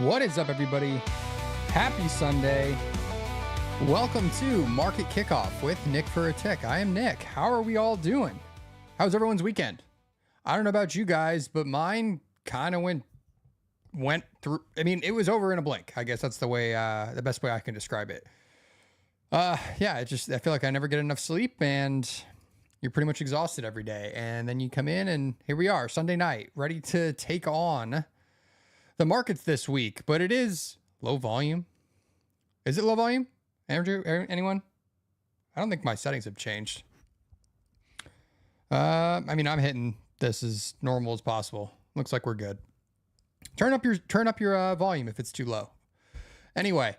What is up, everybody? Happy Sunday. Welcome to Market Kickoff with Nick4ATick. I am Nick. How are we all doing? How's everyone's weekend? I don't know about you guys, but mine kind of went through. I mean, it was over in a blink. I guess that's the way, the best way I can describe it. Yeah, I feel like I never get enough sleep and you're pretty much exhausted every day. And then you come in and here we are, Sunday night, ready to take on the markets this week, but it is low volume. Is it low volume? Andrew, anyone? I don't think my settings have changed. I mean, I'm hitting this as normal as possible. Looks like we're good. Turn up your volume if it's too low. Anyway,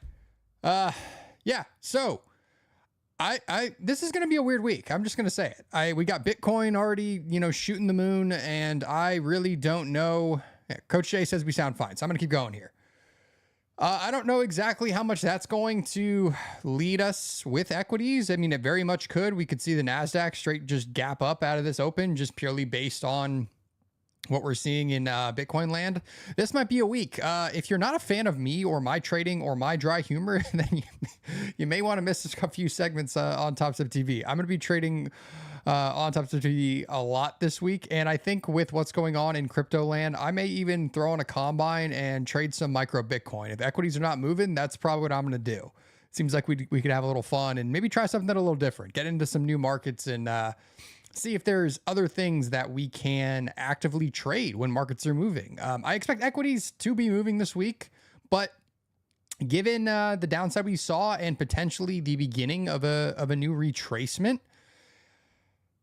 yeah. So this is going to be a weird week. I'm just going to say it. We got Bitcoin already, shooting the moon, and I really don't know. Yeah, Coach Jay says we sound fine, so I'm going to keep going here. I don't know exactly how much that's going to lead us with equities. I mean, it very much could. We could see the NASDAQ straight just gap up out of this open, just purely based on what we're seeing in Bitcoin land. This might be a week. If you're not a fan of me or my trading or my dry humor, then you may want to miss a few segments on TopstepTV. I'm going to be trading on TopstepTV a lot this week. And I think with what's going on in crypto land, I may even throw on a combine and trade some micro Bitcoin. If equities are not moving, that's probably what I'm going to do. Seems like we could have a little fun and maybe try something that a little different, get into some new markets and see if there's other things that we can actively trade when markets are moving. I expect equities to be moving this week, but given the downside we saw and potentially the beginning of a new retracement,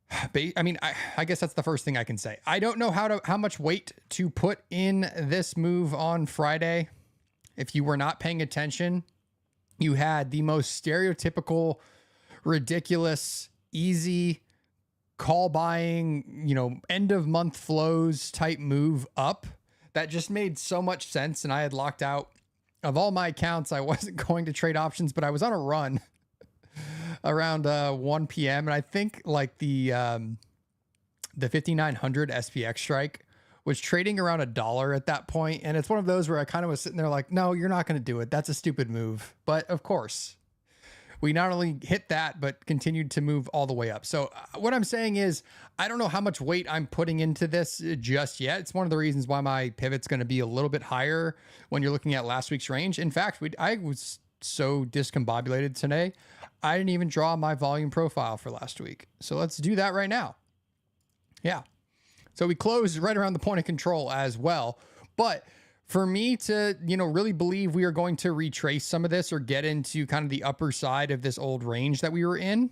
I mean, I guess that's the first thing I can say. I don't know how much weight to put in this move on Friday. If you were not paying attention, you had the most stereotypical, ridiculous, easy call buying, end of month flows type move up that just made so much sense. And I had locked out of all my accounts. I wasn't going to trade options, but I was on a run around 1 p.m. And I think like the 5900 SPX strike was trading around $1 at that point. And it's one of those where I kind of was sitting there like, no, you're not going to do it. That's a stupid move. But of course, we not only hit that, but continued to move all the way up. So what I'm saying is, I don't know how much weight I'm putting into this just yet. It's one of the reasons why my pivot's going to be a little bit higher when you're looking at last week's range. In fact, I was so discombobulated today, I didn't even draw my volume profile for last week. So let's do that right now. Yeah. So we closed right around the point of control as well. But for me to, really believe we are going to retrace some of this or get into kind of the upper side of this old range that we were in,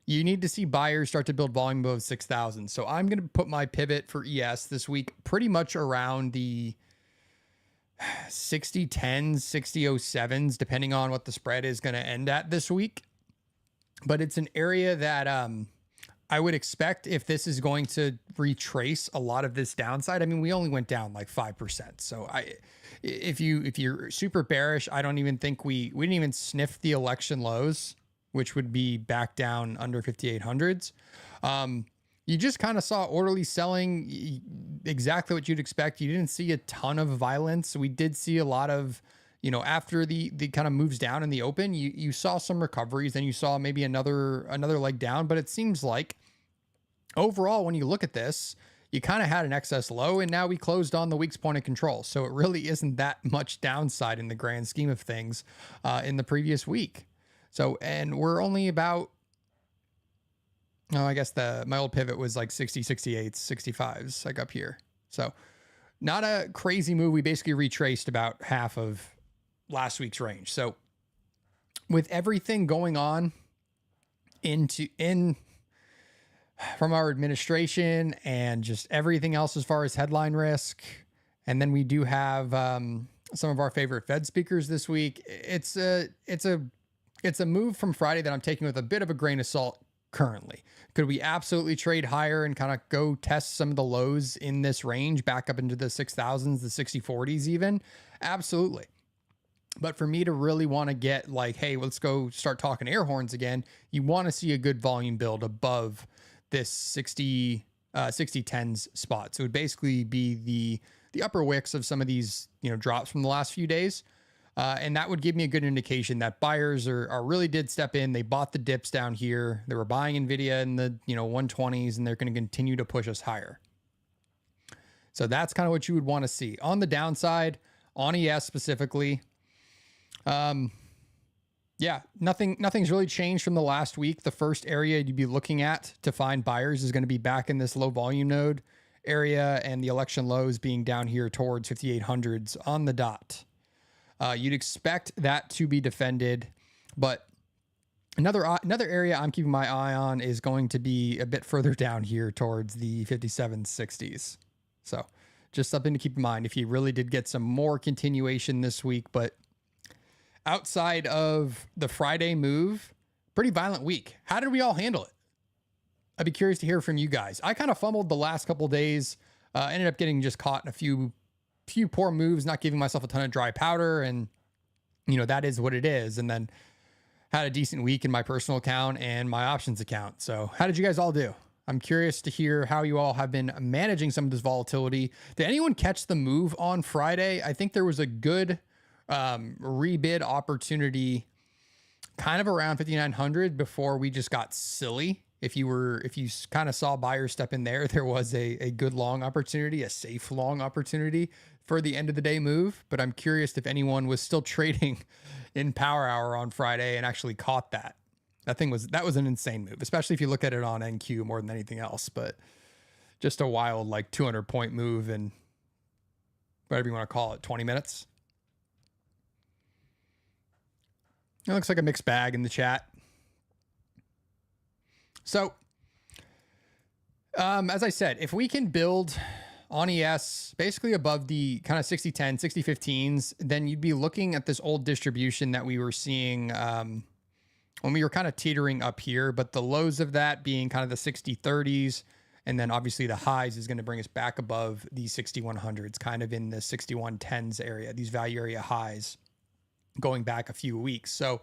you need to see buyers start to build volume above 6,000. So I'm going to put my pivot for ES this week pretty much around the 60-10s, 60-07s, depending on what the spread is going to end at this week. But it's an area that I would expect if this is going to retrace a lot of this downside. I mean, we only went down like 5%. So if you're super bearish, I don't even think we didn't even sniff the election lows, which would be back down under 5,800s. You just kind of saw orderly selling, exactly what you'd expect. You didn't see a ton of violence. We did see a lot of you know, after the kind of moves down in the open, you saw some recoveries, then you saw maybe another leg down, but it seems like overall, when you look at this, you kind of had an excess low, and now we closed on the week's point of control. So it really isn't that much downside in the grand scheme of things in the previous week. So, and we're only about, oh, I guess my old pivot was like 60, 68, 65s, like up here. So not a crazy move. We basically retraced about half of last week's range. So with everything going on from our administration and just everything else as far as headline risk, and then we do have some of our favorite Fed speakers this week. It's a move from Friday that I'm taking with a bit of a grain of salt currently. Could we absolutely trade higher and kind of go test some of the lows in this range back up into the 6,000s, the 6040s even? Absolutely. But for me to really want to get like, hey, let's go start talking air horns again, you want to see a good volume build above this 60-10s spot. So it would basically be the upper wicks of some of these, you know, drops from the last few days. And that would give me a good indication that buyers are really did step in. They bought the dips down here. They were buying NVIDIA in the, you know, 120s, and they're going to continue to push us higher. So that's kind of what you would want to see. On the downside, on ES specifically, yeah, nothing's really changed from the last week. The first area you'd be looking at to find buyers is going to be back in this low volume node area, and the election lows being down here towards 5800s on the dot. You'd expect that to be defended, but another area I'm keeping my eye on is going to be a bit further down here towards the 5760s. So just something to keep in mind if you really did get some more continuation this week. But outside of the Friday move, pretty violent week. How did we all handle it? I'd be curious to hear from you guys. I kind of fumbled the last couple of days, ended up getting just caught in a few poor moves, not giving myself a ton of dry powder, and you know, that is what it is. And then had a decent week in my personal account and my options account. So how did you guys all do? I'm curious to hear how you all have been managing some of this volatility. Did anyone catch the move on Friday? I think there was a good rebid opportunity kind of around 5,900 before we just got silly. If you kind of saw buyers step in there was a good long opportunity, a safe long opportunity for the end of the day move. But I'm curious if anyone was still trading in Power Hour on Friday and actually caught that. That was an insane move, especially if you look at it on NQ more than anything else. But just a wild, like 200 point move in whatever you want to call it, 20 minutes. It looks like a mixed bag in the chat. So, as I said, if we can build on ES basically above the kind of 60-10, 60-15s, then you'd be looking at this old distribution that we were seeing when we were kind of teetering up here, but the lows of that being kind of the 60-30s, and then obviously the highs is going to bring us back above these 6100s, kind of in the 6110s area, these value area highs going back a few weeks. So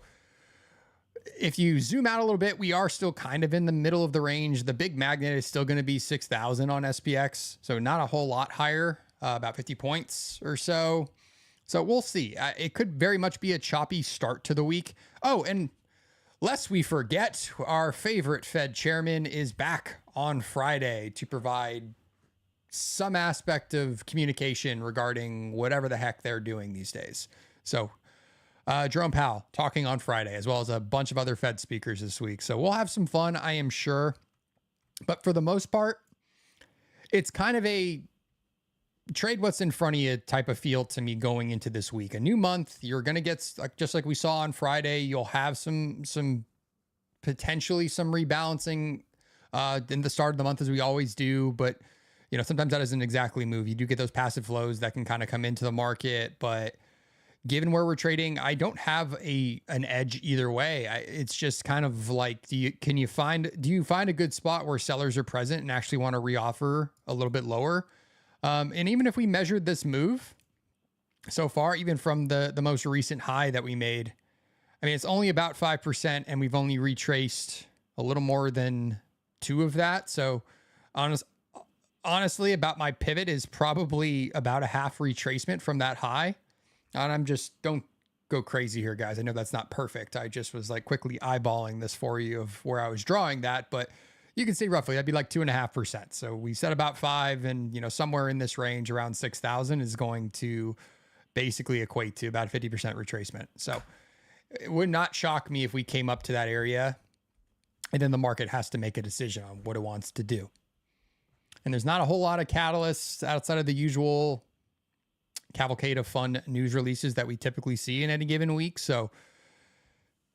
if you zoom out a little bit, we are still kind of in the middle of the range. The big magnet is still going to be 6,000 on SPX. So not a whole lot higher, about 50 points or so. So we'll see. It could very much be a choppy start to the week. Oh, and lest we forget, our favorite Fed chairman is back on Friday to provide some aspect of communication regarding whatever the heck they're doing these days. So Jerome Powell talking on Friday, as well as a bunch of other Fed speakers this week. So we'll have some fun, I am sure. But for the most part, it's kind of a trade what's in front of you type of feel to me going into this week. A new month, you're going to get, just like we saw on Friday, you'll have some potentially some rebalancing in the start of the month, as we always do. But, you know, sometimes that doesn't exactly move. You do get those passive flows that can kind of come into the market, but given where we're trading, I don't have an edge either way. It's just kind of like, do you find a good spot where sellers are present and actually want to reoffer a little bit lower? And even if we measured this move so far, even from the most recent high that we made, I mean, it's only about 5%, and we've only retraced a little more than 2 of that. So honestly, about my pivot is probably about a half retracement from that high. And don't go crazy here, guys. I know that's not perfect. I just was like quickly eyeballing this for you of where I was drawing that, but you can see roughly that'd be like 2.5%. So we said about 5, and somewhere in this range around 6,000 is going to basically equate to about 50% retracement. So it would not shock me if we came up to that area and then the market has to make a decision on what it wants to do. And there's not a whole lot of catalysts outside of the usual cavalcade of fun news releases that we typically see in any given week. So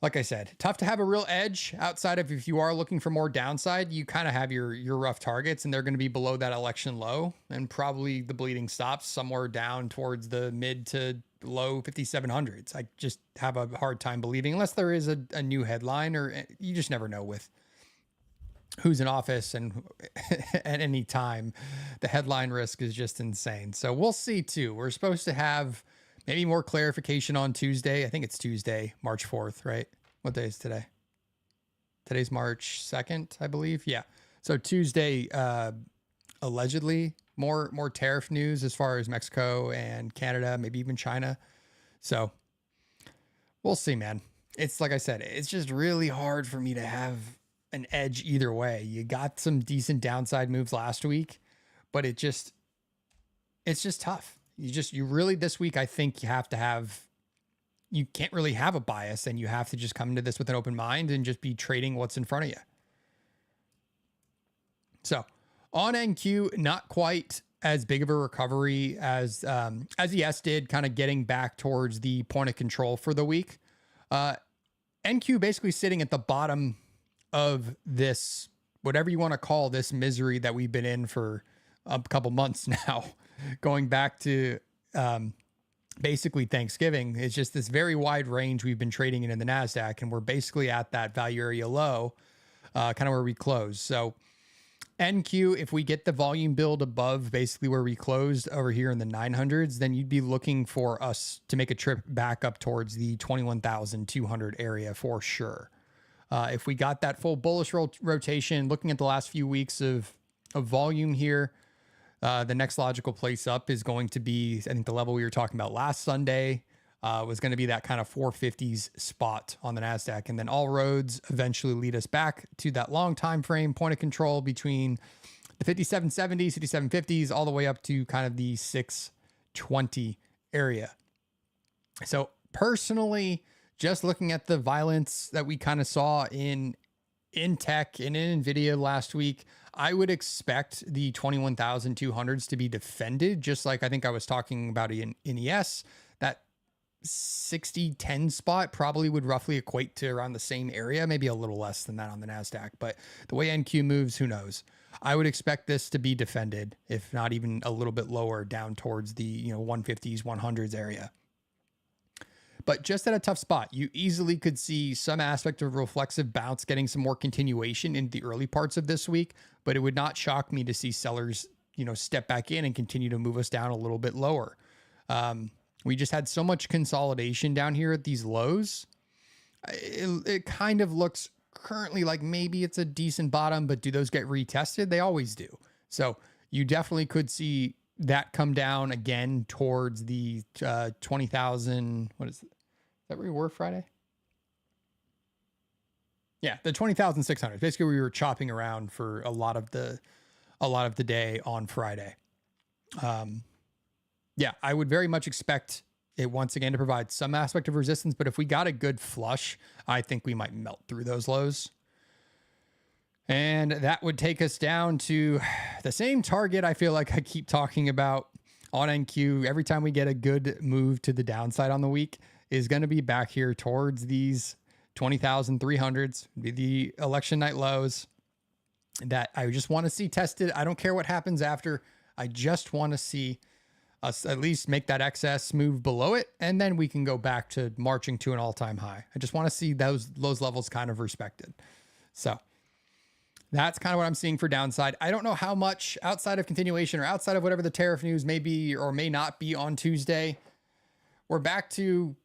like I said, tough to have a real edge outside of if you are looking for more downside, you kind of have your rough targets and they're going to be below that election low and probably the bleeding stops somewhere down towards the mid to low 5,700s. I just have a hard time believing unless there is a new headline, or you just never know with who's in office and at any time. The headline risk is just insane. So we'll see too. We're supposed to have maybe more clarification on Tuesday. I think it's Tuesday, March 4th, right? What day is today? Today's March 2nd, I believe. Yeah. So Tuesday, allegedly more tariff news as far as Mexico and Canada, maybe even China. So we'll see, man. It's like I said, it's just really hard for me to have an edge either way. You got some decent downside moves last week, but it's just tough. You really this week, I think you can't really have a bias, and you have to just come into this with an open mind and just be trading what's in front of you. So on NQ, not quite as big of a recovery as ES did, kind of getting back towards the point of control for the week. NQ basically sitting at the bottom of this, whatever you want to call this misery that we've been in for a couple months now. Going back to basically Thanksgiving, it's just this very wide range we've been trading in the NASDAQ, and we're basically at that value area low, kind of where we close. So NQ, if we get the volume build above basically where we closed over here in the 900s, then you'd be looking for us to make a trip back up towards the 21,200 area for sure. If we got that full bullish rotation, looking at the last few weeks of volume here, the next logical place up is going to be, I think the level we were talking about last Sunday was going to be that kind of 450s spot on the NASDAQ. And then all roads eventually lead us back to that long time frame point of control between the 5770s, 5750s, all the way up to kind of the 620 area. So personally, just looking at the violence that we kind of saw in tech and in NVIDIA last week, I would expect the 21,200s to be defended, just like I think I was talking about in ES. That 60-10 spot probably would roughly equate to around the same area, maybe a little less than that on the NASDAQ. But the way NQ moves, who knows? I would expect this to be defended, if not even a little bit lower, down towards the 150s, 100s area. But just at a tough spot, you easily could see some aspect of reflexive bounce getting some more continuation in the early parts of this week, but it would not shock me to see sellers, step back in and continue to move us down a little bit lower. We just had so much consolidation down here at these lows. It kind of looks currently like maybe it's a decent bottom, but do those get retested? They always do. So you definitely could see that come down again towards the 20,000. What is it? Is that where we were Friday? Yeah, the 20,600. Basically, we were chopping around for a lot of the day on Friday. Yeah, I would very much expect it once again to provide some aspect of resistance, but if we got a good flush, I think we might melt through those lows. And that would take us down to the same target I feel like I keep talking about on NQ. Every time we get a good move to the downside on the week is going to be back here towards these 20,300s, be the election night lows that I just want to see tested. I don't care what happens after. I just want to see us at least make that excess move below it, and then we can go back to marching to an all-time high. I just want to see those levels kind of respected. So that's kind of what I'm seeing for downside. I don't know how much outside of continuation or outside of whatever the tariff news may be or may not be on Tuesday. We're back to,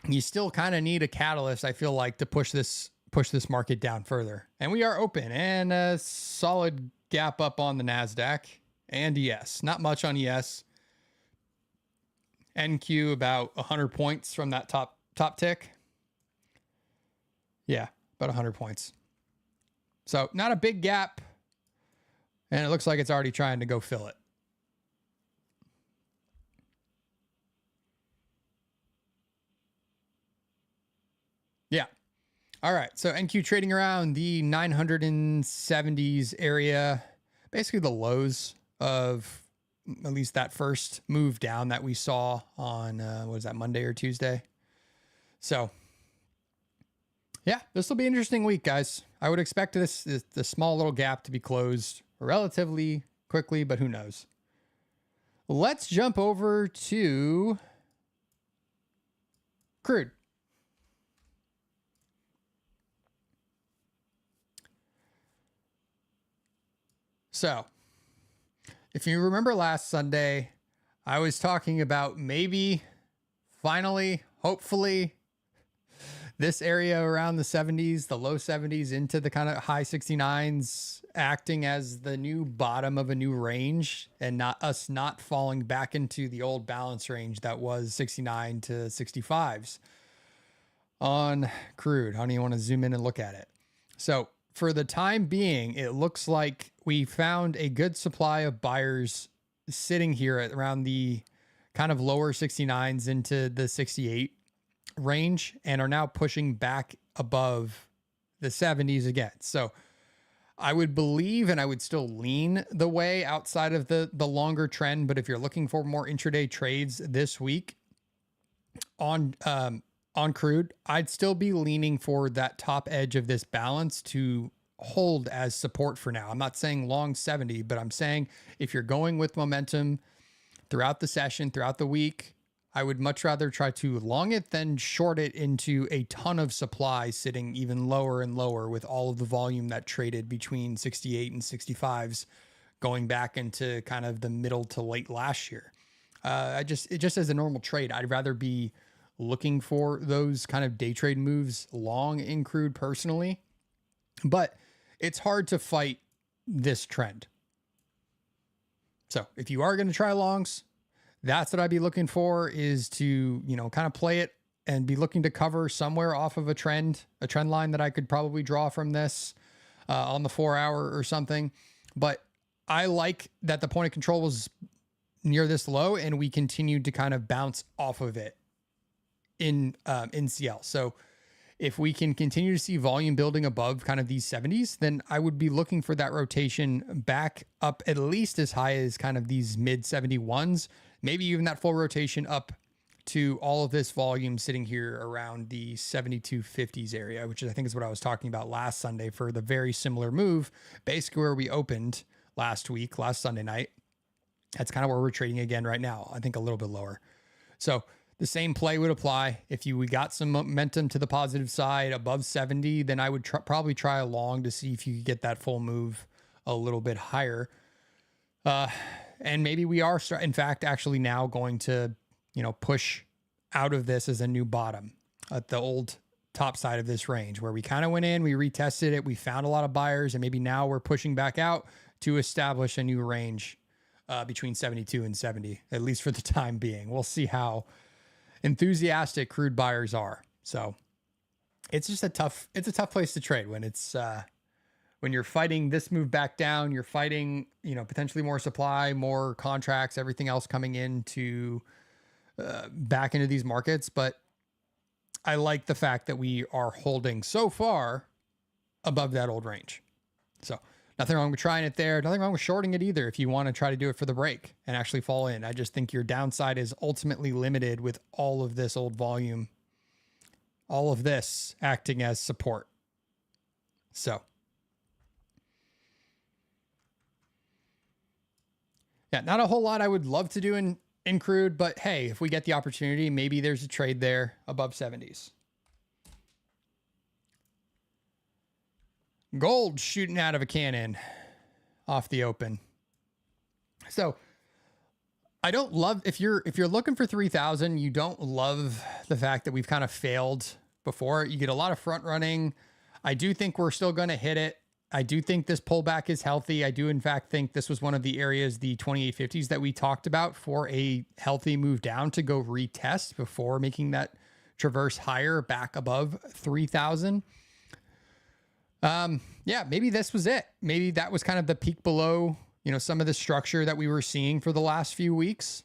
you still kind of need a catalyst, I feel like, to push this market down further. And we are open and a solid gap up on the NASDAQ and ES. Not much on ES. NQ about 100 points from that top tick. Yeah, about 100 points. So not a big gap. And it looks like it's already trying to go fill it. Yeah. All right. So NQ trading around the 970s area, basically the lows of at least that first move down that we saw on, what was that, Monday or Tuesday? So yeah, this will be an interesting week, guys. I would expect the small little gap to be closed relatively quickly, but who knows? Let's jump over to crude. So, if you remember last Sunday, I was talking about maybe, finally, hopefully, this area around the 70s, the low 70s into the kind of high 69s, acting as the new bottom of a new range and not falling back into the old balance range that was 69 to 65s on crude. How do you want to zoom in and look at it? So for the time being, it looks like we found a good supply of buyers sitting here at around the kind of lower 69s into the 68 range and are now pushing back above the 70s again. So I would believe, and I would still lean the way outside of the longer trend. But if you're looking for more intraday trades this week on crude, I'd still be leaning for that top edge of this balance to hold as support for now. I'm not saying long 70, but I'm saying if you're going with momentum throughout the session, throughout the week, I would much rather try to long it than short it into a ton of supply sitting even lower and lower with all of the volume that traded between 68 and 65s going back into kind of the middle to late last year. Just as a normal trade, I'd rather be looking for those kind of day trade moves long in crude personally, but it's hard to fight this trend. So if you are going to try longs, that's what I'd be looking for, is to, kind of play it and be looking to cover somewhere off of a trend line that I could probably draw from this on the 4 hour or something. But I like that the point of control was near this low and we continued to kind of bounce off of it in CL. So if we can continue to see volume building above kind of these 70s, then I would be looking for that rotation back up at least as high as kind of these mid 71s, maybe even that full rotation up to all of this volume sitting here around the 7250s area, which I think is what I was talking about last Sunday for the very similar move, basically where we opened last Sunday night. That's kind of where we're trading again right now. I think a little bit lower. So the same play would apply. If we got some momentum to the positive side above 70, then I would probably try a long to see if you could get that full move a little bit higher. And maybe we are, in fact, actually now going to, push out of this as a new bottom at the old top side of this range where we kind of went in, we retested it, we found a lot of buyers, and maybe now we're pushing back out to establish a new range between 72 and 70, at least for the time being. We'll see how enthusiastic crude buyers are. So it's just a tough place to trade when it's, when you're fighting this move back down, you're fighting, potentially more supply, more contracts, everything else coming into back into these markets. But I like the fact that we are holding so far above that old range. So nothing wrong with trying it there. Nothing wrong with shorting it either if you want to try to do it for the break and actually fall in. I just think your downside is ultimately limited with all of this old volume, all of this acting as support. So yeah, not a whole lot I would love to do in crude, but hey, if we get the opportunity, maybe there's a trade there above 70s. Gold shooting out of a cannon off the open. So I don't love, if you're looking for 3,000, you don't love the fact that we've kind of failed before. You get a lot of front running. I do think we're still going to hit it. I do think this pullback is healthy. I do, in fact, think this was one of the areas, the 2850s that we talked about, for a healthy move down to go retest before making that traverse higher back above 3,000. Yeah, maybe this was it. Maybe that was kind of the peak below, some of the structure that we were seeing for the last few weeks.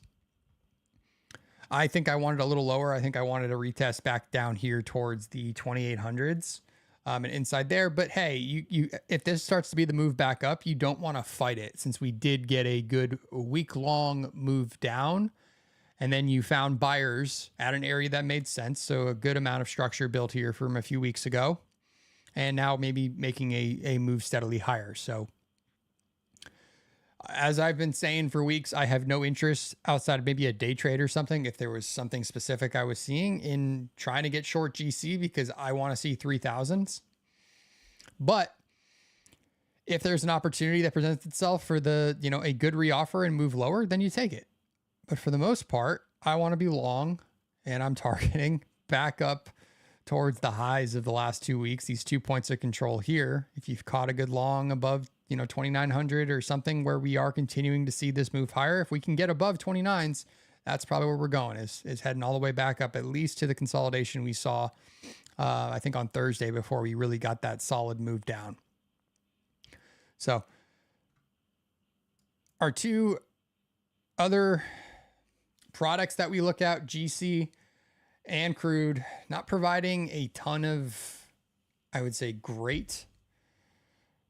I think I wanted a little lower. I think I wanted a retest back down here towards the 2800s and inside there. But hey, you if this starts to be the move back up, you don't want to fight it, since we did get a good week-long move down. And then you found buyers at an area that made sense. So a good amount of structure built here from a few weeks ago. And now maybe making a move steadily higher. So as I've been saying for weeks, I have no interest outside of maybe a day trade or something, if there was something specific I was seeing, in trying to get short GC, because I want to see 3,000s. But if there's an opportunity that presents itself for a good reoffer and move lower, then you take it. But for the most part, I want to be long, and I'm targeting back up towards the highs of the last 2 weeks, these 2 points of control here. If you've caught a good long above, 2,900 or something, where we are continuing to see this move higher, if we can get above 29s, that's probably where we're going, is heading all the way back up, at least to the consolidation we saw, I think on Thursday, before we really got that solid move down. So our two other products that we look at, GC and crude, not providing a ton of, I would say, great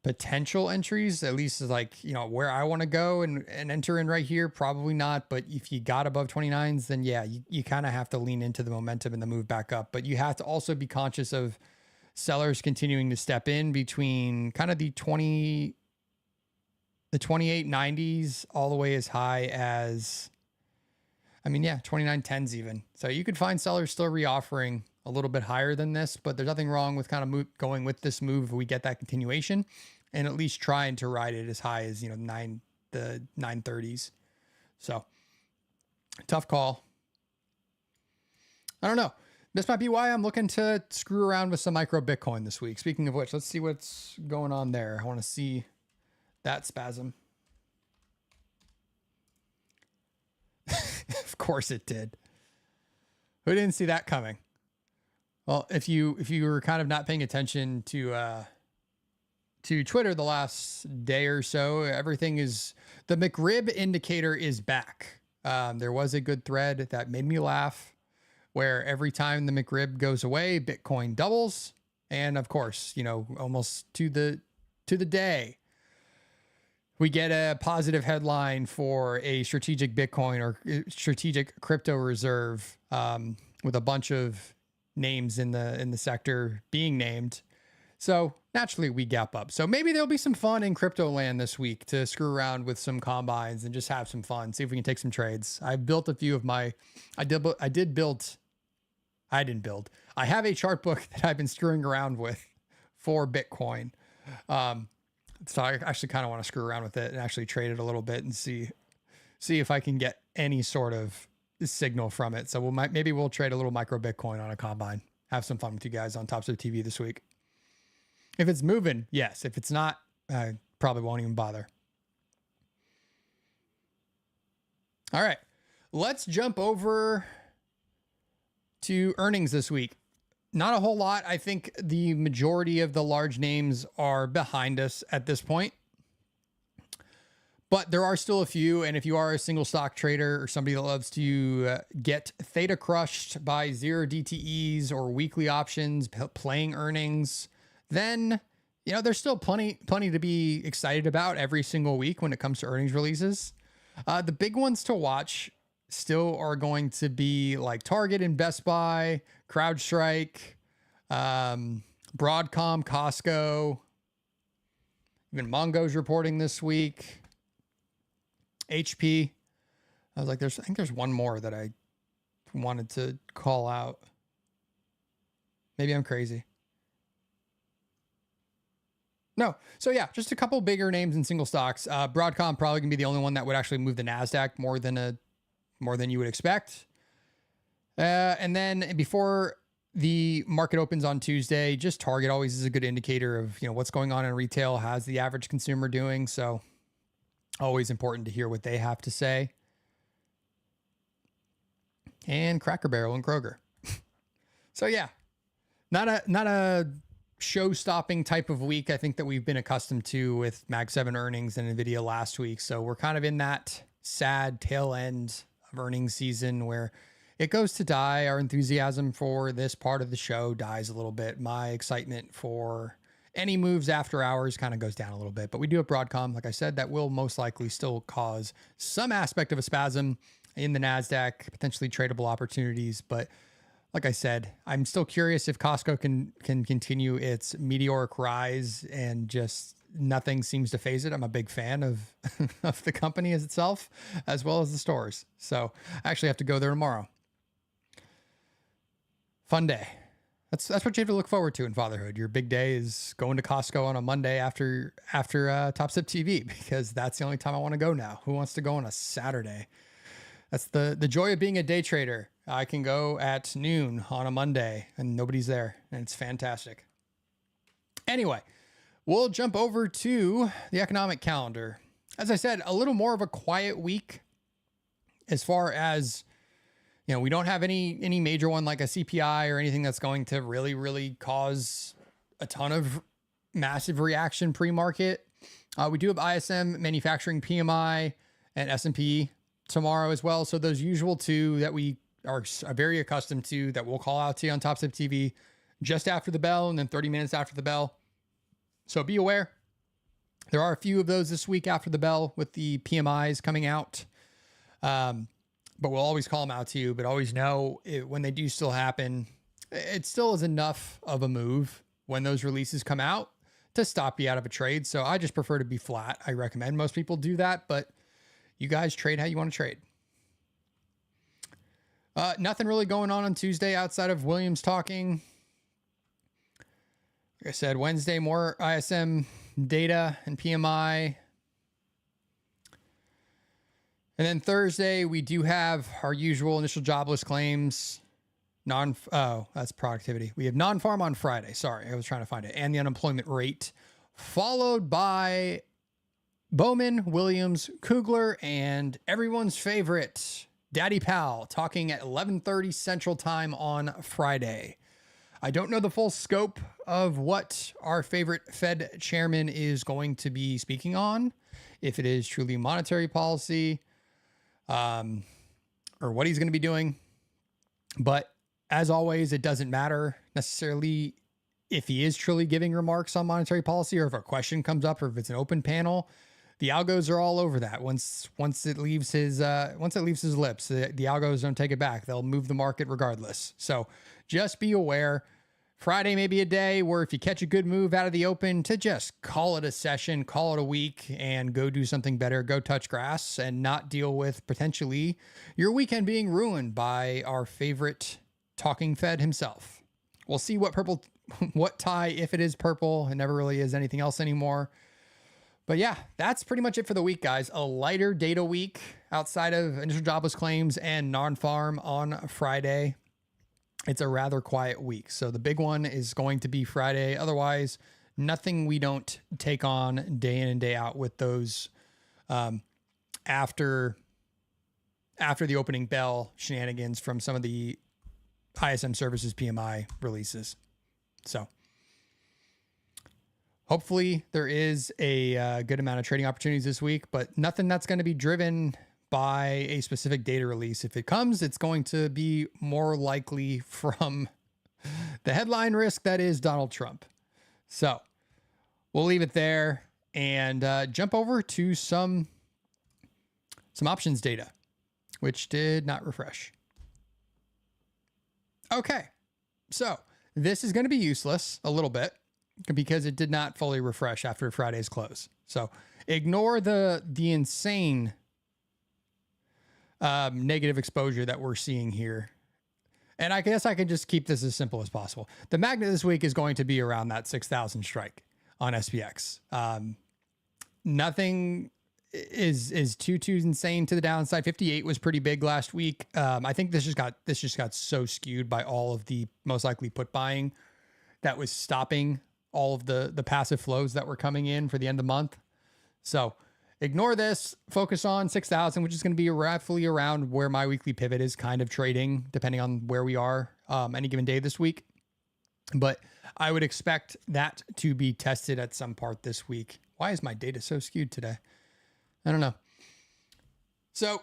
potential entries, at least like, where I want to go and enter in right here, probably not. But if you got above 29s, then yeah, you kind of have to lean into the momentum and the move back up. But you have to also be conscious of sellers continuing to step in between kind of the 2890s all the way as high as, 2910s even. So you could find sellers still reoffering a little bit higher than this, but there's nothing wrong with kind of going with this move if we get that continuation, and at least trying to ride it as high as, the 930s. So tough call. I don't know. This might be why I'm looking to screw around with some micro Bitcoin this week. Speaking of which, let's see what's going on there. I want to see that spasm. Of course it did. Who didn't see that coming? Well, if you were kind of not paying attention to Twitter the last day or so, the McRib indicator is back. There was a good thread that made me laugh, where every time the McRib goes away, Bitcoin doubles. And of course, almost to the day, we get a positive headline for a strategic Bitcoin or strategic crypto reserve, with a bunch of names in the sector being named. So naturally we gap up. So maybe there'll be some fun in crypto land this week to screw around with some combines and just have some fun. See if we can take some trades. I built a few of my, I didn't build. I have a chart book that I've been screwing around with for Bitcoin. So I actually kind of want to screw around with it and actually trade it a little bit and see if I can get any sort of signal from it. So maybe we'll trade a little micro Bitcoin on a combine. Have some fun with you guys on TopstepTV this week. If it's moving, yes. If it's not, I probably won't even bother. All right, let's jump over to earnings this week. Not a whole lot. I think the majority of the large names are behind us at this point, but there are still a few. And if you are a single stock trader or somebody that loves to get theta crushed by 0 DTEs or weekly options, playing earnings, then, there's still plenty to be excited about every single week when it comes to earnings releases. The big ones to watch still are going to be like Target and Best Buy, CrowdStrike, Broadcom, Costco, even Mongo's reporting this week, HP. I was like, I think there's one more that I wanted to call out. Maybe I'm crazy. No. So yeah, just a couple bigger names in single stocks. Broadcom probably gonna be the only one that would actually move the NASDAQ more than you would expect. And then before the market opens on Tuesday, just Target always is a good indicator of, what's going on in retail. How's the average consumer doing? So always important to hear what they have to say. And Cracker Barrel and Kroger. So yeah, not a show-stopping type of week, I think, that we've been accustomed to with Mag 7 earnings and NVIDIA last week. So we're kind of in that sad tail end of earnings season where it goes to die. Our enthusiasm for this part of the show dies a little bit. My excitement for any moves after hours kind of goes down a little bit. But we do have Broadcom, like I said, that will most likely still cause some aspect of a spasm in the NASDAQ, potentially tradable opportunities. But like I said, I'm still curious if Costco can continue its meteoric rise, and just nothing seems to phase it. I'm a big fan of, of the company as itself, as well as the stores. So I actually have to go there tomorrow. Fun day. That's what you have to look forward to in fatherhood. Your big day is going to Costco on a Monday after TopstepTV, because that's the only time I want to go now. Who wants to go on a Saturday? That's the joy of being a day trader. I can go at noon on a Monday and nobody's there, and it's fantastic. Anyway, we'll jump over to the economic calendar. As I said, a little more of a quiet week as far as, we don't have any major one like a CPI or anything that's going to really, really cause a ton of massive reaction pre-market. We do have ISM, manufacturing PMI, and S&P tomorrow as well. So those usual two that we are very accustomed to, that we'll call out to you on Topstep TV just after the bell and then 30 minutes after the bell. So be aware. There are a few of those this week after the bell with the PMIs coming out. But we'll always call them out to you, but always know when they do still happen, it still is enough of a move when those releases come out to stop you out of a trade. So I just prefer to be flat. I recommend most people do that, but you guys trade how you want to trade. Nothing really going on Tuesday outside of Williams talking. Like I said, Wednesday, more ISM data and PMI. And then Thursday, we do have our usual initial jobless claims. That's productivity. We have non-farm on Friday. Sorry, I was trying to find it. And the unemployment rate, followed by Bowman, Williams, Kugler, and everyone's favorite, Daddy Powell, talking at 11:30 Central Time on Friday. I don't know the full scope of what our favorite Fed chairman is going to be speaking on, if it is truly monetary policy, or what he's going to be doing. But as always, it doesn't matter necessarily if he is truly giving remarks on monetary policy, or if a question comes up, or if it's an open panel. The algos are all over that. Once it leaves his lips, the algos don't take it back. They'll move the market regardless. So just be aware. Friday may be a day where if you catch a good move out of the open, to just call it a session, call it a week, and go do something better. Go touch grass and not deal with potentially your weekend being ruined by our favorite talking Fed himself. We'll see what tie, if it is purple. It never really is anything else anymore. But yeah, that's pretty much it for the week, guys. A lighter data week outside of initial jobless claims and non-farm on Friday. It's a rather quiet week. So the big one is going to be Friday. Otherwise, nothing we don't take on day in and day out with those after the opening bell shenanigans from some of the ISM services PMI releases. So hopefully there is a good amount of trading opportunities this week, but nothing that's going to be driven by a specific data release. If it comes, it's going to be more likely from the headline risk that is Donald Trump. So we'll leave it there and jump over to some options data, which did not refresh. Okay, so this is going to be useless a little bit because it did not fully refresh after Friday's close. So ignore the insane negative exposure that we're seeing here. And I guess I can just keep this as simple as possible. The magnet this week is going to be around that 6,000 strike on SPX. Nothing is 2 insane to the downside. 58 was pretty big last week. I think this just got so skewed by all of the most likely put buying that was stopping all of the passive flows that were coming in for the end of the month. So ignore this, focus on 6,000, which is going to be roughly around where my weekly pivot is kind of trading, depending on where we are any given day this week. But I would expect that to be tested at some part this week. Why is my data so skewed today? I don't know. So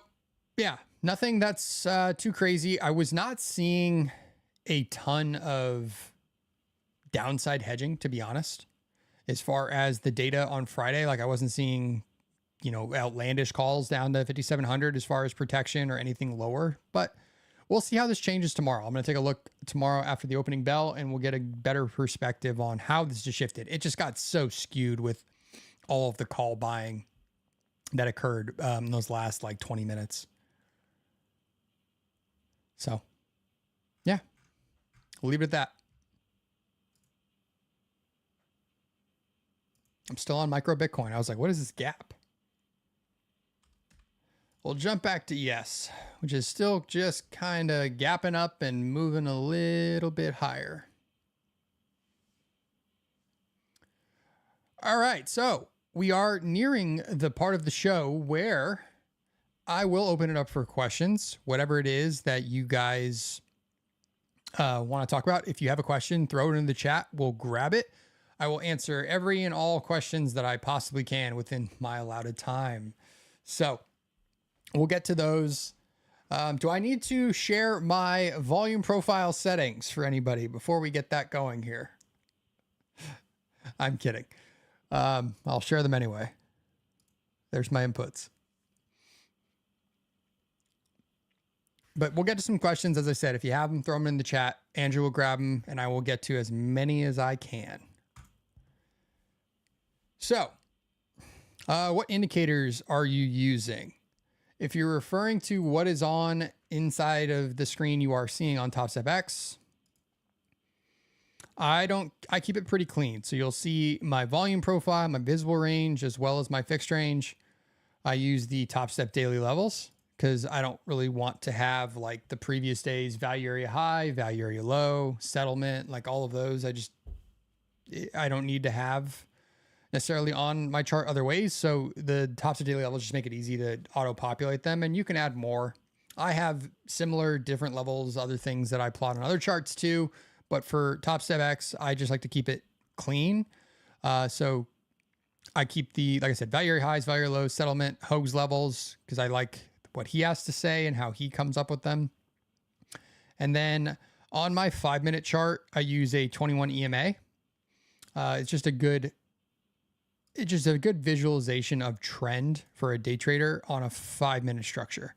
yeah, nothing that's too crazy. I was not seeing a ton of downside hedging, to be honest. As far as the data on Friday, like I wasn't seeing, outlandish calls down to 5,700 as far as protection or anything lower, but we'll see how this changes tomorrow. I'm going to take a look tomorrow after the opening bell and we'll get a better perspective on how this just shifted. It just got so skewed with all of the call buying that occurred in those last like 20 minutes. So yeah, we'll leave it at that. I'm still on micro Bitcoin. I was like, what is this gap? We'll jump back to yes, which is still just kind of gapping up and moving a little bit higher. All right, so we are nearing the part of the show where I will open it up for questions, whatever it is that you guys want to talk about. If you have a question, throw it in the chat. We'll grab it. I will answer every and all questions that I possibly can within my allotted time. So we'll get to those. Do I need to share my volume profile settings for anybody before we get that going here? I'm kidding. I'll share them anyway. There's my inputs. But we'll get to some questions. As I said, if you have them, throw them in the chat. Andrew will grab them and I will get to as many as I can. So, what indicators are you using? If you're referring to what is on inside of the screen you are seeing on TopstepX, I keep it pretty clean. So you'll see my volume profile, my visible range, as well as my fixed range. I use the Topstep daily levels because I don't really want to have like the previous day's value area high, value area low, settlement, like all of those. I don't need to have necessarily on my chart other ways. So the Topstep daily levels just make it easy to auto populate them, and you can add more. I have similar different levels, other things that I plot on other charts too. But for TopstepX, I just like to keep it clean. So I keep like I said, value area highs, value area lows, settlement, Hoag's levels, because I like what he has to say and how he comes up with them. And then on my 5-minute chart, I use a 21 EMA. It's just a good visualization of trend for a day trader on a 5-minute structure.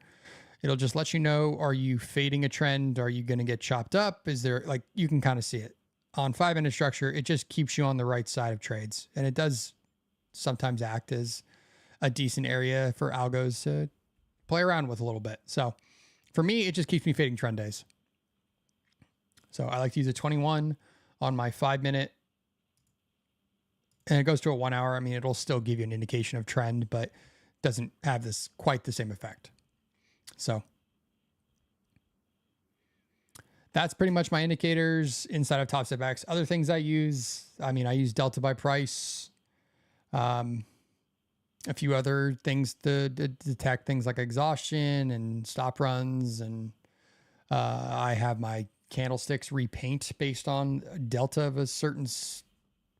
It'll just let you know, are you fading a trend? Are you going to get chopped up? Is there, like, you can kind of see it on 5-minute structure. It just keeps you on the right side of trades. And it does sometimes act as a decent area for algos to play around with a little bit. So for me, it just keeps me fading trend days. So I like to use a 21 on my 5-minute, and it goes to a 1 hour. I mean, it'll still give you an indication of trend, but doesn't have quite the same effect. So that's pretty much my indicators inside of TopstepX. Other things I use delta by price, a few other things to detect things like exhaustion and stop runs. And I have my candlesticks repaint based on delta of a certain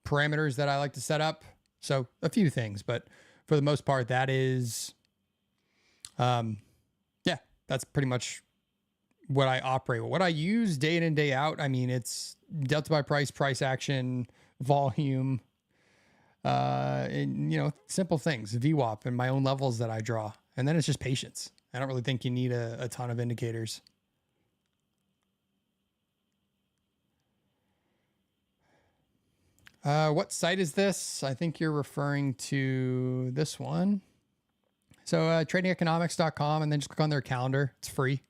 parameters that I like to set up. So a few things, but for the most part, that is, that's pretty much what I operate with. What I use day in and day out, I mean, it's delta by price, price action, volume, and, simple things, VWAP and my own levels that I draw. And then it's just patience. I don't really think you need a ton of indicators. What site is this? I think you're referring to this one. So tradingeconomics.com, and then just click on their calendar. It's free.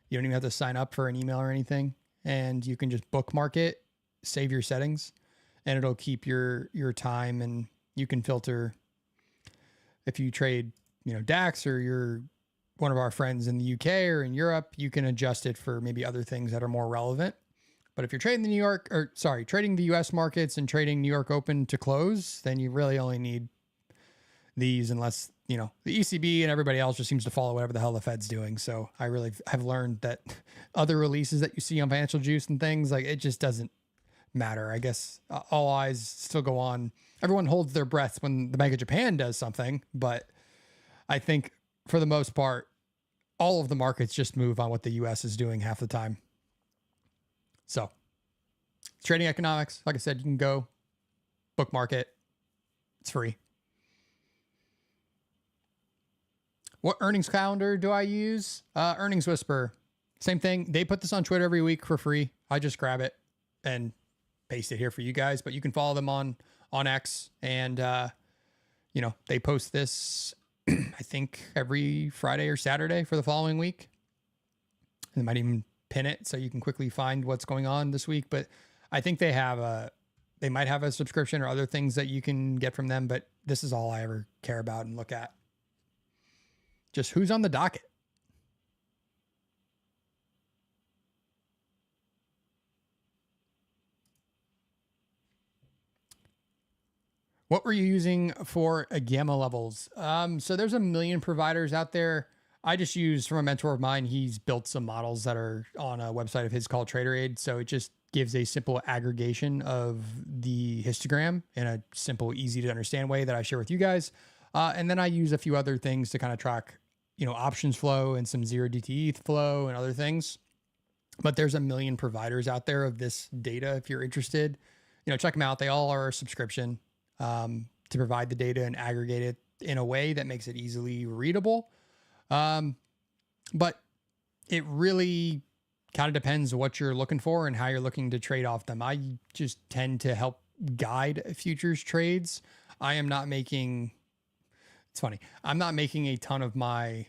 You don't even have to sign up for an email or anything. And you can just bookmark it, save your settings, and it'll keep your time, and you can filter if you trade DAX, or you're one of our friends in the UK or in Europe, you can adjust it for maybe other things that are more relevant. But if you're trading trading the US markets and trading New York Open to close, then you really only need these, unless, the ECB and everybody else just seems to follow whatever the hell the Fed's doing. So I really have learned that other releases that you see on Financial Juice and things, like, it just doesn't matter. I guess all eyes still go on. Everyone holds their breaths when the Bank of Japan does something, but I think for the most part, all of the markets just move on what the US is doing half the time. So trading economics, like I said, you can go bookmark it. It's free. What earnings calendar do I use? Earnings Whisper. Same thing. They put this on Twitter every week for free. I just grab it and paste it here for you guys, but you can follow them on X, and they post this I think every Friday or Saturday for the following week. They might even pin it so you can quickly find what's going on this week, but I think they might have a subscription or other things that you can get from them, but this is all I ever care about and look at. Just who's on the docket. What were you using for gamma levels? So there's a million providers out there. I just use, from a mentor of mine, he's built some models that are on a website of his called TraderAid. So it just gives a simple aggregation of the histogram in a simple, easy to understand way that I share with you guys. And then I use a few other things to kind of track, options flow and some 0DTE flow and other things. But there's a million providers out there of this data. If you're interested, check them out. They all are a subscription to provide the data and aggregate it in a way that makes it easily readable. But it really kind of depends what you're looking for and how you're looking to trade off them. I just tend to help guide futures trades. I am not making, it's funny, I'm not making a ton of my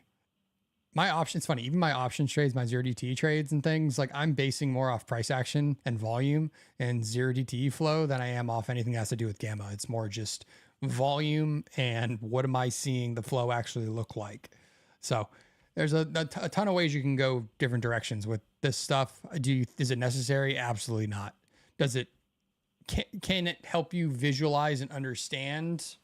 options. It's funny, even my options trades, my 0DTE trades and things, like, I'm basing more off price action and volume and 0DTE flow than I am off anything that has to do with gamma. It's more just volume and what am I seeing the flow actually look like. So there's a ton of ways you can go different directions with this stuff. Is it necessary? Absolutely not. Can it help you visualize and understand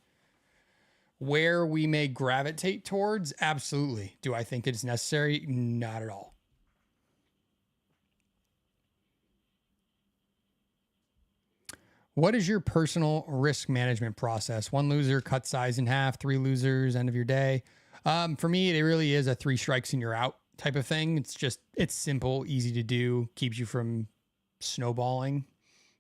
where we may gravitate towards? Absolutely. Do I think it's necessary? Not at all. What is your personal risk management process? 1 loser, cut size in half, 3 losers, end of your day. For me, it really is a 3 strikes and you're out type of thing. It's simple, easy to do, keeps you from snowballing.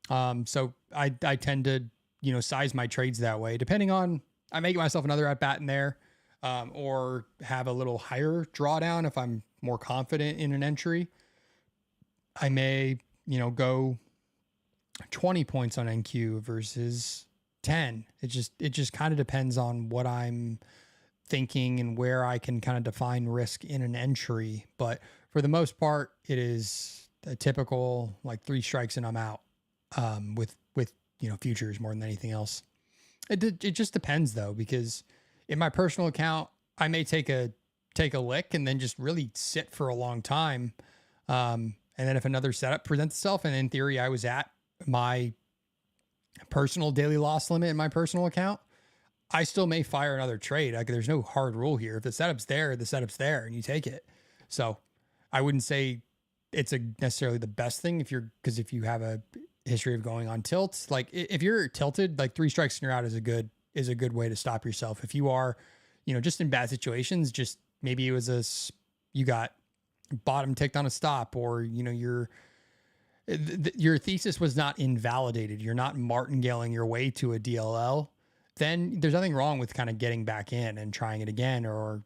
So I tend to, size my trades that way, depending on, I may get myself another at bat in there, or have a little higher drawdown. If I'm more confident in an entry, I may, go 20 points on NQ versus 10. It just kind of depends on what I'm thinking and where I can kind of define risk in an entry. But for the most part, it is a typical, like, 3 strikes and I'm out, with futures more than anything else. It just depends though, because in my personal account, I may take a lick and then just really sit for a long time. And then if another setup presents itself, and in theory, I was at my personal daily loss limit in my personal account, I still may fire another trade. Like, there's no hard rule here. If the setup's there, the setup's there and you take it. So I wouldn't say it's necessarily the best thing if you have a history of going on tilts. Like, if you're tilted, like, 3 strikes and you're out is a good way to stop yourself. If you are, just in bad situations, just maybe it was you got bottom ticked on a stop, or, your thesis was not invalidated. You're not martingaling your way to a DLL. Then there's nothing wrong with kind of getting back in and trying it again, or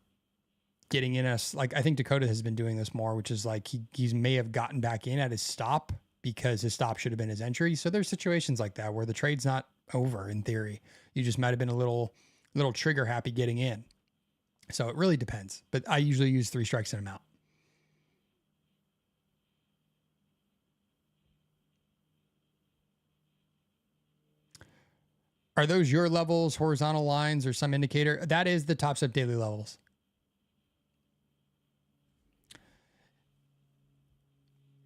getting in like, I think Dakota has been doing this more, which is like, he may have gotten back in at his stop because his stop should have been his entry. So there's situations like that where the trade's not over in theory. You just might've been a little trigger happy getting in. So it really depends, but I usually use 3 strikes and I'm out. Are those your levels, horizontal lines, or some indicator? That is the Topstep daily levels.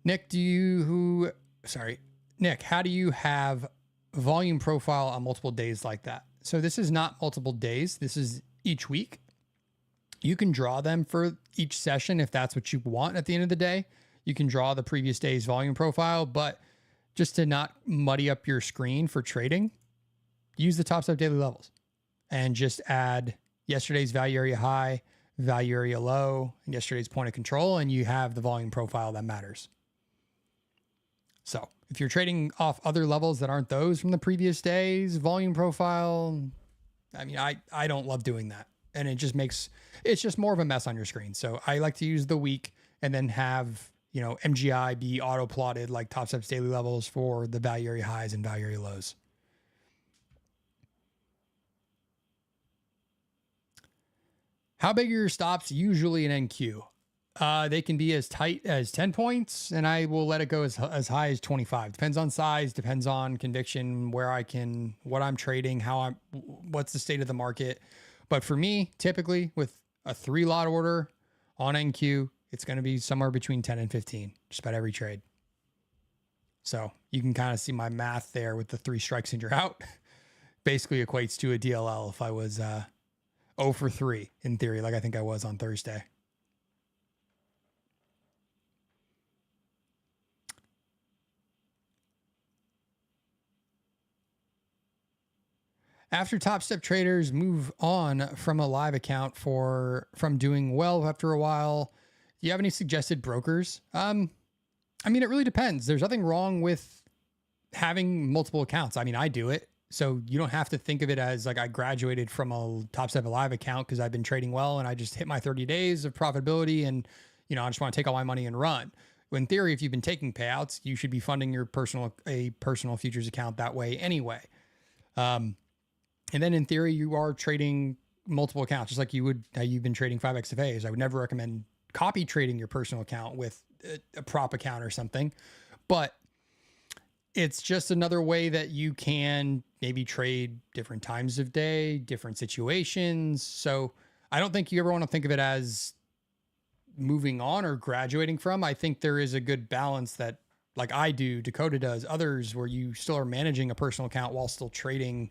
Nick, Nick, how do you have volume profile on multiple days like that? So this is not multiple days. This is each week. You can draw them for each session if that's what you want at the end of the day. You can draw the previous day's volume profile, but just to not muddy up your screen for trading, use the Topstep daily levels and just add yesterday's value area high, value area low, and yesterday's point of control, and you have the volume profile that matters. So if you're trading off other levels that aren't those from the previous day's volume profile, I mean, I don't love doing that. And it's just more of a mess on your screen. So I like to use the week and then have, MGI be auto plotted like Topstep's daily levels for the value area highs and value area lows. How big are your stops usually in NQ? They can be as tight as 10 points, and I will let it go as high as 25. Depends on size, depends on conviction, what I'm trading, what's the state of the market. But for me, typically with a 3-lot order on NQ, it's going to be somewhere between 10 and 15, just about every trade. So you can kind of see my math there with the 3 strikes and you're out. Basically equates to a DLL if I was 0 for 3 in theory, like I think I was on Thursday. After Topstep traders move on from a live account from doing well after a while, do you have any suggested brokers? I mean, it really depends. There's nothing wrong with having multiple accounts. I mean, I do it. So you don't have to think of it as like I graduated from a Topstep live account because I've been trading well and I just hit my 30 days of profitability and, I just want to take all my money and run. In theory, if you've been taking payouts, you should be funding your personal futures account that way anyway. And then in theory, you are trading multiple accounts, just like you've been trading 5XFAs. I would never recommend copy trading your personal account with a prop account or something, but it's just another way that you can maybe trade different times of day, different situations. So I don't think you ever want to think of it as moving on or graduating from. I think there is a good balance that, like I do, Dakota does, others, where you still are managing a personal account while still trading,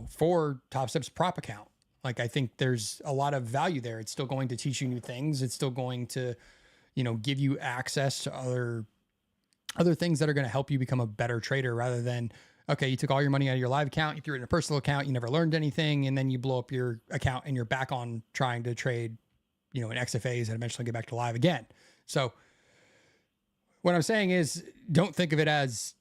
for Topstep's prop account. Like, I think there's a lot of value there. It's still going to teach you new things. It's still going to, give you access to other things that are going to help you become a better trader rather than, okay, you took all your money out of your live account, you threw it in a personal account, you never learned anything, and then you blow up your account and you're back on trying to trade, in XFAs and eventually get back to live again. So what I'm saying is, don't think of it as,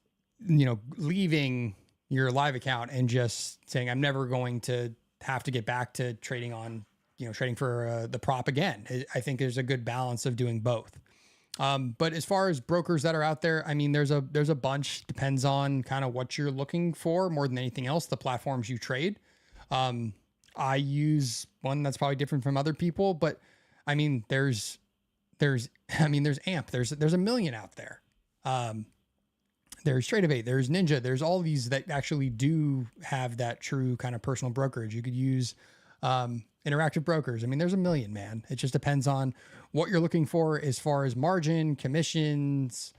leaving your live account and just saying, I'm never going to have to get back to trading on, trading for the prop again. I think there's a good balance of doing both. But as far as brokers that are out there, I mean, there's a bunch. Depends on kind of what you're looking for more than anything else, the platforms you trade. I use one that's probably different from other people, but I mean, there's AMP, there's a million out there. There's Trade8, there's Ninja, there's all these that actually do have that true kind of personal brokerage. You could use interactive brokers. I mean, there's a million, man. It just depends on what you're looking for as far as margin, commissions,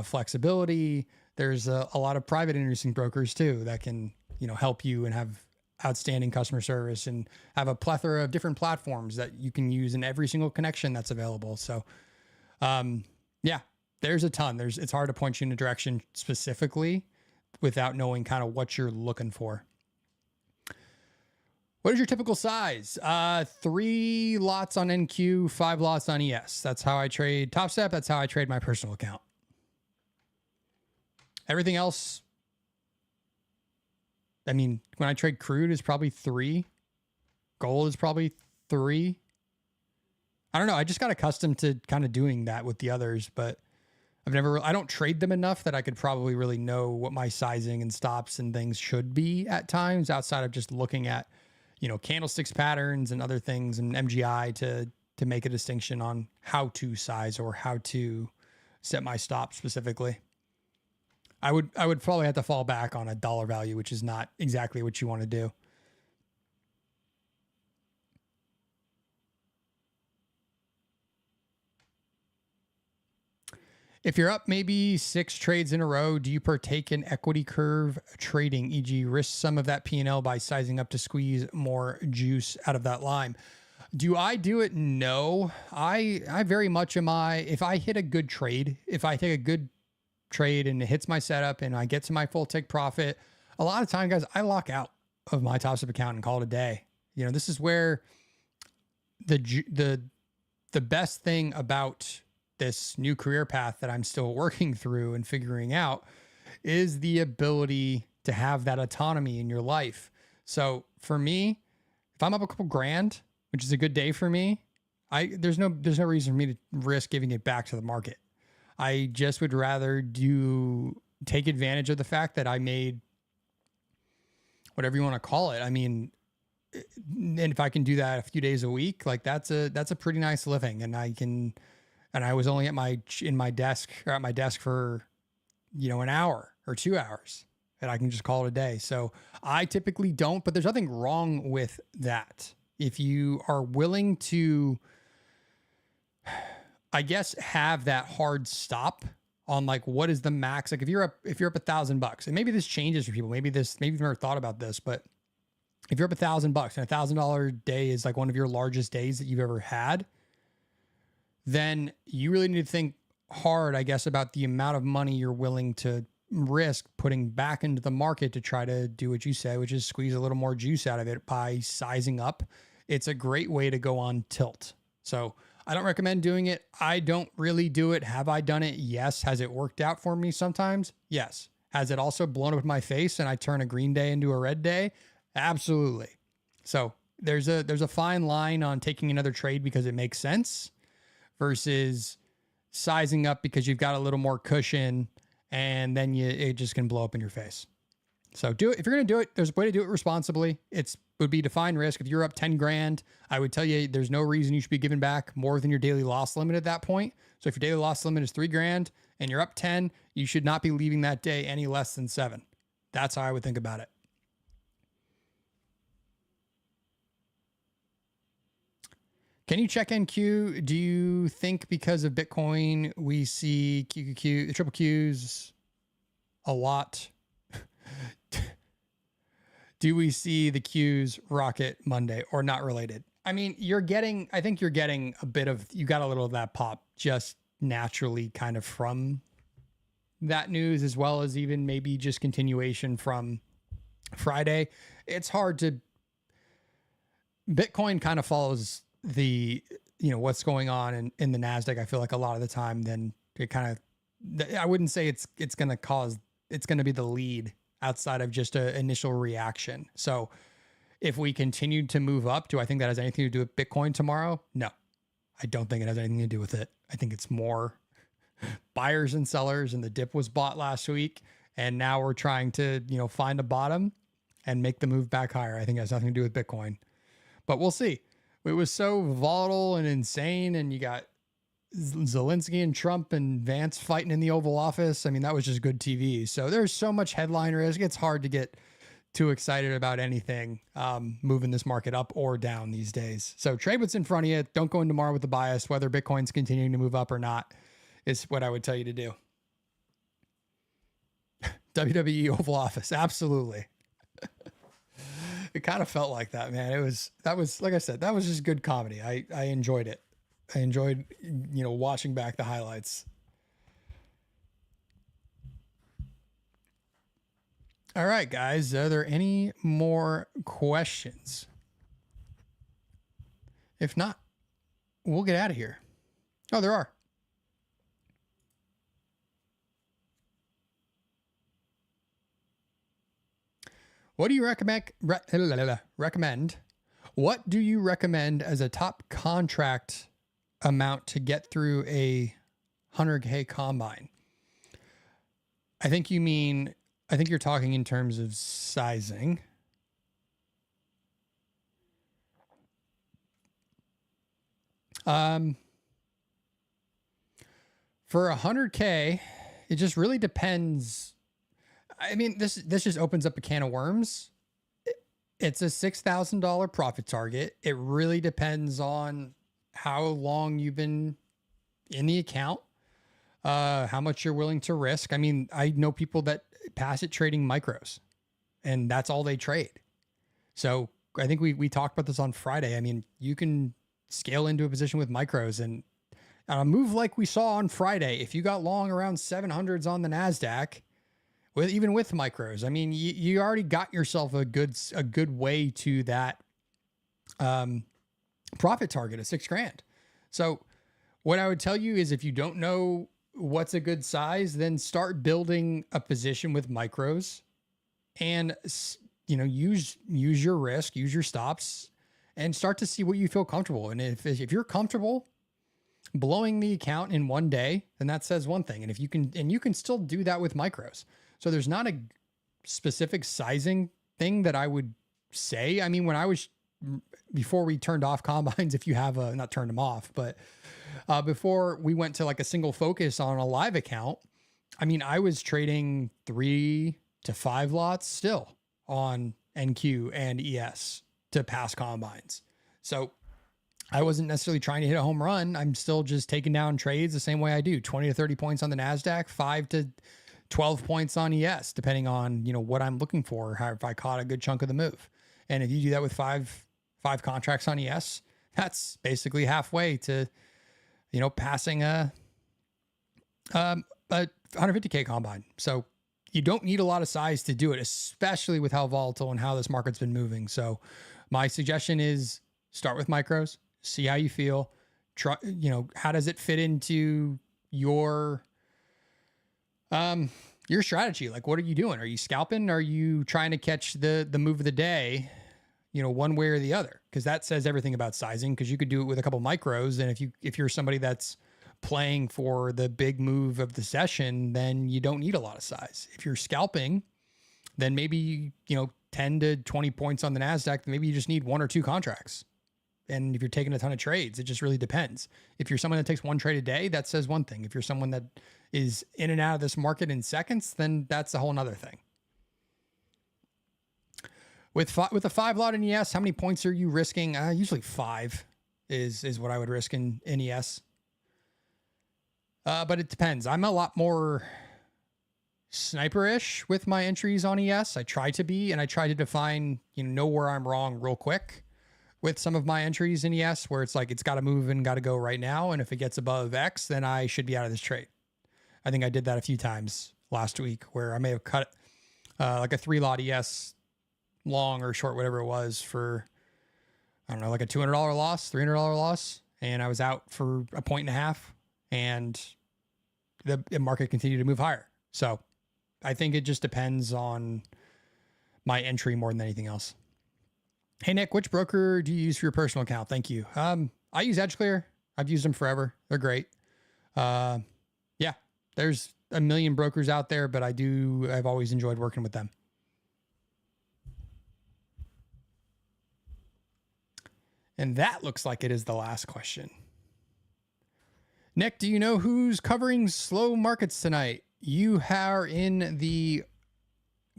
flexibility. There's a lot of private introducing brokers too that can, help you and have outstanding customer service and have a plethora of different platforms that you can use in every single connection that's available. So, yeah. There's a ton. It's hard to point you in a direction specifically without knowing kind of what you're looking for. What is your typical size? 3 lots on NQ, 5 lots on ES. That's how I trade Topstep. That's how I trade my personal account. Everything else, I mean, when I trade crude, is probably 3. Gold is probably 3. I don't know. I just got accustomed to kind of doing that with the others, but I don't trade them enough that I could probably really know what my sizing and stops and things should be at times outside of just looking at, candlesticks patterns and other things and MGI to make a distinction on how to size or how to set my stop specifically. I would probably have to fall back on a dollar value, which is not exactly what you want to do. If you're up maybe 6 trades in a row, do you partake in equity curve trading, e.g. risk some of that P&L by sizing up to squeeze more juice out of that line? Do I do it? No. I very much am if I hit a good trade, if I take a good trade and it hits my setup and I get to my full take profit, a lot of time, guys, I lock out of my Topstep account and call it a day. You know, this is where the best thing about this new career path that I'm still working through and figuring out is the ability to have that autonomy in your life. So for me, if I'm up a couple grand, which is a good day for me, there's no reason for me to risk giving it back to the market. I just would rather take advantage of the fact that I made whatever you want to call it. I mean, and if I can do that a few days a week, like that's a pretty nice living. And I was only at my desk for, an hour or 2 hours, and I can just call it a day. So I typically don't, but there's nothing wrong with that. If you are willing to, I guess, have that hard stop on like, what is the max? Like if you're up $1,000, and maybe this changes for people, maybe you've never thought about this, but if you're up $1,000 and $1,000 day is like one of your largest days that you've ever had, then you really need to think hard, I guess, about the amount of money you're willing to risk putting back into the market to try to do what you say, which is squeeze a little more juice out of it by sizing up. It's a great way to go on tilt. So I don't recommend doing it. I don't really do it. Have I done it? Yes. Has it worked out for me sometimes? Yes. Has it also blown up in my face and I turn a green day into a red day? Absolutely. So there's a fine line on taking another trade because it makes sense versus sizing up because you've got a little more cushion and then it just can blow up in your face. So do it. If you're going to do it, there's a way to do it responsibly. Would be defined risk. If you're up 10 grand, I would tell you there's no reason you should be giving back more than your daily loss limit at that point. So if your daily loss limit is 3 grand and you're up 10, you should not be leaving that day any less than 7. That's how I would think about it. Can you check NQ? Do you think because of Bitcoin, we see QQQ, triple Qs a lot? Do we see the Qs rocket Monday or not related? I mean, I think you're getting you got a little of that pop just naturally kind of from that news, as well as even maybe just continuation from Friday. It's hard to, Bitcoin kind of follows what's going on in the NASDAQ. I feel like a lot of the time, then it kind of, I wouldn't say it's going to be the lead outside of just an initial reaction. So if we continued to move up, do I think that has anything to do with Bitcoin tomorrow? No, I don't think it has anything to do with it. I think it's more buyers and sellers, and the dip was bought last week. And now we're trying to, find a bottom and make the move back higher. I think it has nothing to do with Bitcoin, but we'll see. It was so volatile and insane. And you got Zelensky and Trump and Vance fighting in the Oval Office. I mean, that was just good TV. So there's so much headline risk. It's hard to get too excited about anything moving this market up or down these days. So trade what's in front of you. Don't go in tomorrow with the bias. Whether Bitcoin's continuing to move up or not is what I would tell you to do. WWE Oval Office. Absolutely. It kind of felt like that, man. That was, like I said, that was just good comedy. I enjoyed it. I enjoyed, watching back the highlights. All right, guys. Are there any more questions? If not, we'll get out of here. Oh, there are. What do you recommend? What do you recommend as a top contract amount to get through a 100K combine? I think you're talking in terms of sizing. For 100K, it just really depends I mean, this just opens up a can of worms. It's a $6,000 profit target. It really depends on how long you've been in the account, how much you're willing to risk. I mean, I know people that pass it trading micros, and that's all they trade. So I think we talked about this on Friday. I mean, you can scale into a position with micros, and on a move like we saw on Friday, if you got long around 700s on the NASDAQ, even with micros, I mean, you already got yourself a good way to that profit target of $6,000. So what I would tell you is, if you don't know what's a good size, then start building a position with micros, and use your risk, use your stops, and start to see what you feel comfortable. And if you're comfortable blowing the account in one day, then that says one thing. And if you can still do that with micros. So there's not a specific sizing thing that I would say. I mean, before we turned off combines, if you have not turned them off, but before we went to like a single focus on a live account, I mean, I was trading 3 to 5 lots still on NQ and ES to pass combines. So I wasn't necessarily trying to hit a home run. I'm still just taking down trades the same way I do. 20 to 30 points on the NASDAQ, 5 to 12 points on ES, depending on, what I'm looking for, if I caught a good chunk of the move. And if you do that with five contracts on ES, that's basically halfway to, passing a 150K combine. So you don't need a lot of size to do it, especially with how volatile and how this market's been moving. So my suggestion is start with micros, see how you feel. Try, how does it fit into your strategy? Like, what are you doing? Are you scalping? Are you trying to catch the move of the day, one way or the other? Because that says everything about sizing, because you could do it with a couple micros. And if you're somebody that's playing for the big move of the session, then you don't need a lot of size. If you're scalping, then maybe, 10 to 20 points on the NASDAQ, maybe you just need 1 or 2 contracts. And if you're taking a ton of trades, it just really depends. If you're someone that takes 1 trade a day, that says one thing. If you're someone that is in and out of this market in seconds, then that's a whole nother thing. With a 5 lot in ES, how many points are you risking? Usually 5 is what I would risk in ES. But it depends. I'm a lot more sniper-ish with my entries on ES. I try to be, and I try to define, know where I'm wrong real quick with some of my entries in ES, where it's like, it's got to move and got to go right now. And if it gets above X, then I should be out of this trade. I think I did that a few times last week, where I may have cut like a 3 lot ES long or short, whatever it was, for, I don't know, like a $200 loss, $300 loss. And I was out for a 1.5 points, and the market continued to move higher. So I think it just depends on my entry more than anything else. Hey, Nick, which broker do you use for your personal account? Thank you. I use EdgeClear. I've used them forever. They're great. Yeah, there's a million brokers out there, but I've always enjoyed working with them. And that looks like it is the last question. Nick, do you know who's covering slow markets tonight? You are in the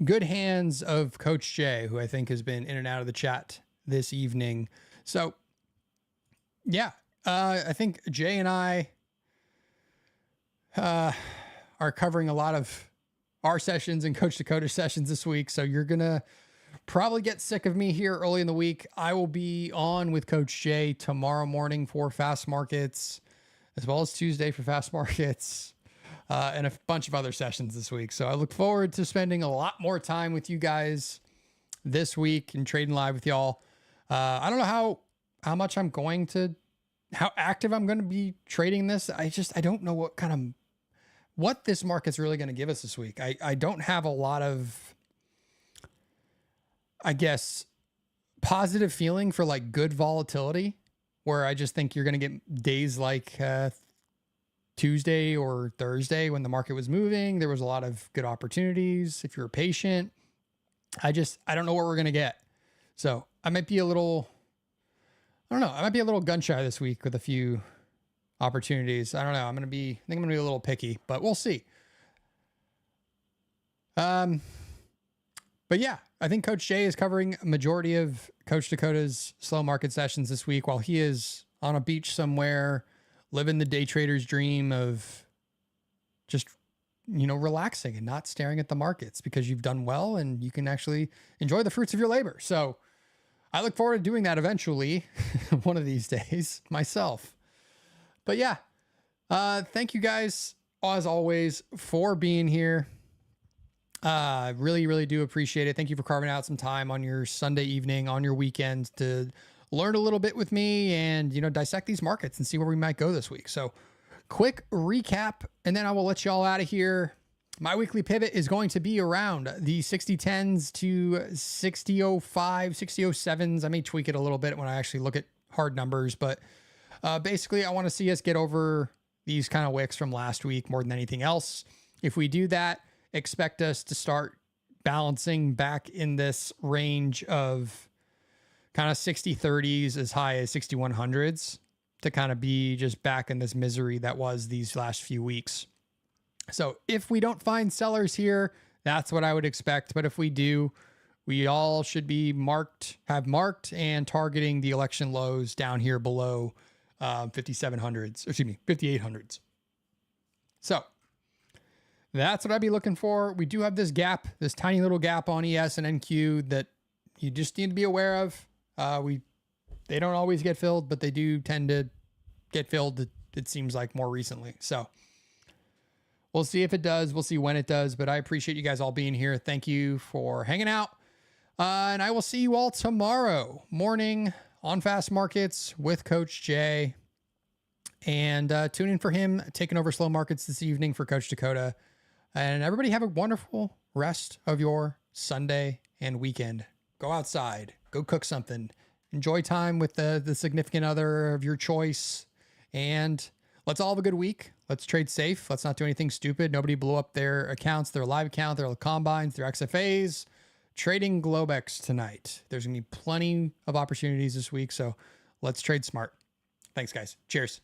good hands of Coach Jay, who I think has been in and out of the chat this evening. So, yeah, I think Jay and I are covering a lot of our sessions and Coach Dakota's sessions this week. So you're going to probably get sick of me here early in the week. I will be on with Coach Jay tomorrow morning for Fast Markets, as well as Tuesday for Fast Markets, and a bunch of other sessions this week. So I look forward to spending a lot more time with you guys this week and trading live with y'all. I don't know how much how active I'm going to be trading this. I don't know what this market's really going to give us this week. I don't have a lot of, I guess, positive feeling for like good volatility, where I just think you're going to get days like Tuesday or Thursday when the market was moving. There was a lot of good opportunities if you're patient. I don't know what we're going to get. So I might be a little gun shy this week with a few opportunities. I don't know. I think I'm going to be a little picky, but we'll see. But yeah, I think Coach Jay is covering a majority of Coach Dakota's slow market sessions this week while he is on a beach somewhere, living the day trader's dream of just, relaxing and not staring at the markets because you've done well and you can actually enjoy the fruits of your labor. So I look forward to doing that eventually one of these days myself. But yeah, thank you guys as always for being here. Really, really do appreciate it. Thank you for carving out some time on your Sunday evening, on your weekend to learn a little bit with me and, dissect these markets and see where we might go this week. So quick recap, and then I will let you all out of here. My weekly pivot is going to be around the 6010s to 6005, 6007s. I may tweak it a little bit when I actually look at hard numbers, but basically I want to see us get over these kind of wicks from last week more than anything else. If we do that, expect us to start balancing back in this range of kind of 60-30s as high as 6100s to kind of be just back in this misery that was these last few weeks. So if we don't find sellers here, that's what I would expect. But if we do, we all should be have marked and targeting the election lows down here below 5800s. So that's what I'd be looking for. We do have this gap, this tiny little gap on ES and NQ that you just need to be aware of. They don't always get filled, but they do tend to get filled, it seems like, more recently. So we'll see if it does. We'll see when it does. But I appreciate you guys all being here. Thank you for hanging out. And I will see you all tomorrow morning on Fast Markets with Coach Jay. And tune in for him taking over slow markets this evening for Coach Dakota. And everybody have a wonderful rest of your Sunday and weekend. Go outside, go cook something, enjoy time with the significant other of your choice, and let's all have a good week. Let's trade safe. Let's not do anything stupid. Nobody blow up their accounts, their live account, their combines, their XFAs. Trading Globex tonight. There's going to be plenty of opportunities this week, so let's trade smart. Thanks, guys. Cheers.